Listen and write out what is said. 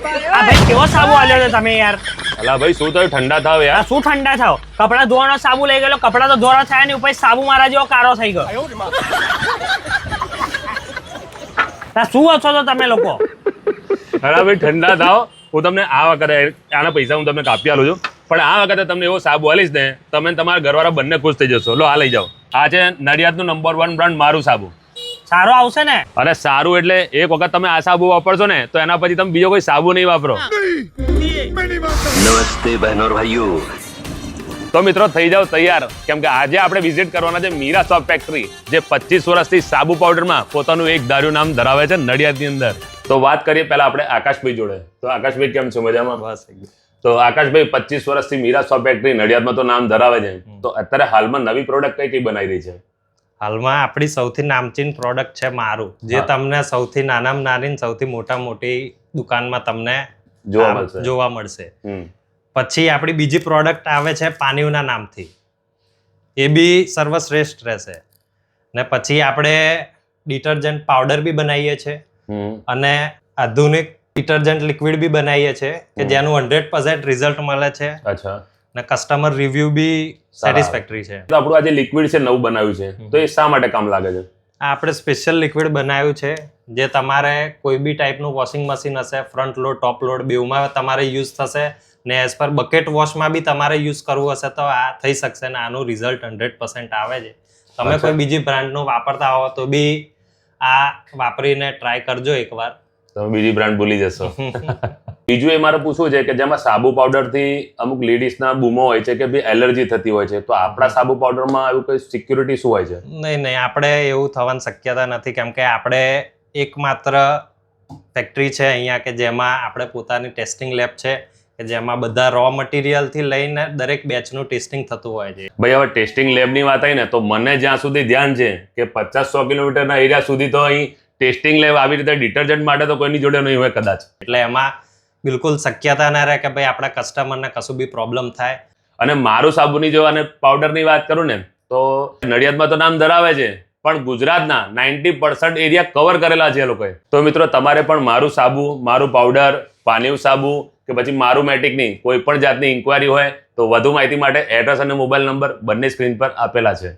આ ભાઈ કેવો સાબુ આલ્યો છે તમે યાર? અલા ભાઈ શું થયું? ઠંડા થાવ યાર. શું ઠંડા થાવ? કપડા ધોવાનો સાબુ લઈ ગયેલો, કપડા તો ધોરા થયા ને ઉપર સાબુ મારા જેવો કાળો થઈ ગયો. શું છો તો તમે લોકો? અલા ભાઈ ઠંડા થાવ. હું તમને આ વખતે આના પૈસા હું તમને કાપી આલું છું, પણ આ વખતે તમને એવો સાબુ આલીશ ને તમે તમારા ઘરવાળા બંને ખુશ થઈ જશો. લો આ લઈ જાઓ. આ છે નડિયાદનું નંબર 1 બ્રાન્ડ મારું સાબુ. સારો આવશે ને? અરે સારું એટલે એક વખત તમે આ સાબુ વાપરશો ને તો એના પછી તમે બીજો કોઈ સાબુ નહીં વાપરો. નમસ્તે બહેનો और भाइयों. તો મિત્રો થઈ જાઓ તૈયાર, કેમ કે આજે આપણે વિઝિટ કરવાના છે મીરા સોપ ફેક્ટરી, જે 25 વર્ષથી સાબુ પાવડરમાં પોતાનું એક ધાર્યું નામ ધરાવે છે નડિયાદની અંદર. તો વાત કરીએ પહેલા આપણે આકાશભાઈ જોડે. તો આકાશભાઈ કેમ છો? મજામાં? બસ તો આકાશભાઈ 25 વર્ષથી મીરા સોપ ફેક્ટરી નડિયાદમાં તો નામ ધરાવે છે, તો અત્યારે હાલમાં નવી પ્રોડક્ટ કઈ બનાવી રહી છે? હાલમાં આપણી સૌથી નામચીન પ્રોડક્ટ છે મારું, જે તમને સૌથી નાનામાં નાની ને સૌથી મોટી દુકાનમાં તમને જોવા મળશે. પછી આપણી બીજી પ્રોડક્ટ આવે છે પાનીવના નામથી, એ બી સર્વશ્રેષ્ઠ રહેશે. ને પછી આપણે ડિટર્જન્ટ પાવડર બી બનાવીએ છીએ અને આધુનિક ડિટર્જન્ટ લિક્વિડ બી બનાવીએ છીએ કે જેનું 100% રિઝલ્ટ મળે છે. અચ્છા. ને કસ્ટમર રિવ્યુ બી સેટિસ્ફેક્ટરી છે. તો આપણું આ જે લિક્વિડ છે નવું બનાવ્યું છે, તો એ શા માટે કામ લાગે છે? આ આપણે સ્પેશિયલ લિક્વિડ બનાવ્યું છે, જે તમારે કોઈ બી ટાઈપનું વોશિંગ મશીન હશે, ફ્રન્ટ લોડ ટોપ લોડ બેઉમાં તમારે યુઝ થશે, ને એઝ પર બકેટ વોશમાં બી તમારે યુઝ કરવું હશે તો આ થઈ શકશે ને આનું રિઝલ્ટ 100% આવે છે. તમે કોઈ બીજી બ્રાન્ડનું વાપરતા હો તો બી આ વાપરીને ટ્રાય કરજો એકવાર. તમે બીજી બ્રાન્ડ ભૂલી જશો. બીજું એ મારે પૂછવું છે કે જેમાં સાબુ પાવડર થી અમુક લેડીઝના બૂમો હોય છે કે ભાઈ એલર્જી થતી હોય છે, તો આપણા સાબુ પાવડરમાં એવું કોઈ સિક્યુરિટી શું હોય છે? નહીં આપણે એવું થવાની શક્યતા નથી, કેમ કે આપણે એકમાત્ર ફેક્ટરી છે અહીંયા કે જેમાં આપણે પોતાની ટેસ્ટિંગ લેબ છે કે જેમાં બધા રો મટીરિયલથી લઈને દરેક બેચનું ટેસ્ટિંગ થતું હોય છે. ભાઈ હવે ટેસ્ટિંગ લેબની વાત આવી ને તો મને જ્યાં સુધી ધ્યાન છે કે 50-100 કિલોમીટરના એરિયા સુધી તો અહીં ટેસ્ટિંગ લેબ આવી રીતે ડિટર્જન્ટ માટે તો કોઈની જોડે નહીં હોય કદાચ. એટલે એમાં બિલકુલ શક્યતા ના રહે કે ભાઈ આપણા કસ્ટમરને કશું બી પ્રોબ્લેમ થાય. અને મારું સાબુની જો અને પાવડરની વાત કરું ને તો નડિયાદમાં તો નામ ધરાવે છે, પણ ગુજરાતના 90% એરિયા કવર કરેલા છે એ લોકોએ. તો મિત્રો તમારે પણ મારું સાબુ, મારું પાવડર, પાનીવ સાબુ કે પછી મારું મેટિકની કોઈ પણ જાતની ઇન્ક્વાયરી હોય તો વધુ માહિતી માટે એડ્રેસ અને મોબાઈલ નંબર બંને સ્ક્રીન પર આપેલા છે.